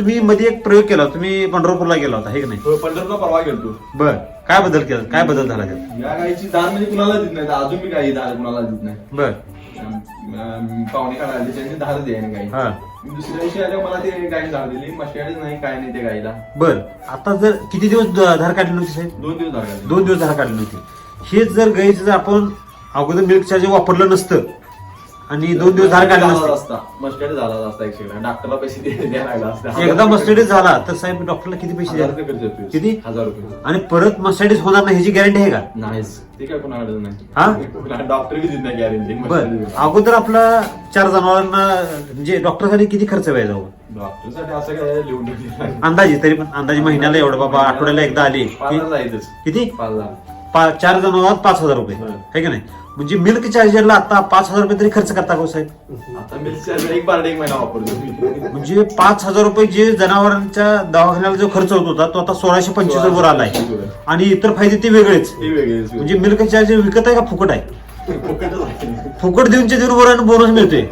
तुम्ही मध्ये एक प्रयोग केला, तुम्ही पंढरपूरला गेला होता हे की नाही? पंढरपूरला परवा गेलतो. बर, काय बदल केला, काय बदल झाला त्यात? या गायची दार म्हणजे कुणाला देत नाही, अजून मी गाई दार कुणाला देत नाही. बर. पाहुणे काढायला त्यांची धार द्यायला गाई. हा. दुसऱ्या दिवशी आल्यावर मला ते गायने धार दिली, मशाळीच नाही काय नाही त्या गाईला. बर, आता जर किती दिवस धार काढली नव्हती साहेब? 2 दिवस धार काढली. 2 दिवस धार काढली नव्हती. हेच जर गाईचं जर आपण अगोदर मिल्क चार्जर वापरलं नसतं आणि 2 दिवस धार काढला नसतं, मस्टर्ड झाला असता. डॉक्टरला पैसे द्यायला लागला असता. एकदा मस्टडीज झाला तर साहेब डॉक्टरला किती पैसे 1000 द्याल? रुपये खर्च येतोय. किती? 1000 रुपये. आणि परत मस्टडीज होणार नाही ह्याची गॅरंटी आहे का? नाहीच, ते काय कोणाकडे नाही. हा? डॉक्टर बी देत नाही गॅरंटी. बर, अगोदर आपला 4 जनावरांना म्हणजे डॉक्टरसाठी किती खर्च व्हायचा? डॉक्टरसाठी असं काय लिहून ठेवलं? अंदाजे, तरी पण अंदाजे महिन्याला एवढं बाबा, आठवड्याला एकदा आली 5,000 जायचंच. किती? 5,000. 4 जनावरात 5,000 रुपये आहे की नाही? म्हणजे मिल्क चार्जरला आता 5,000 रुपये तरी खर्च करता का साहेब? आता मिल्क एक बार एक महिना वापरतो मी. म्हणजे 5,000 रुपये जे जनावरांच्या दवाखान्याला जो खर्च होत होता तो आता 1625 रुपये आलाय. आणि इतर फायदे ते वेगळेच. ते वेगळेच. म्हणजे मिल्क चार्जर विकत आहे का फुकट आहे? फुकटच आहे. फुकट देऊनच्या देऊन बोनस मिळतोय.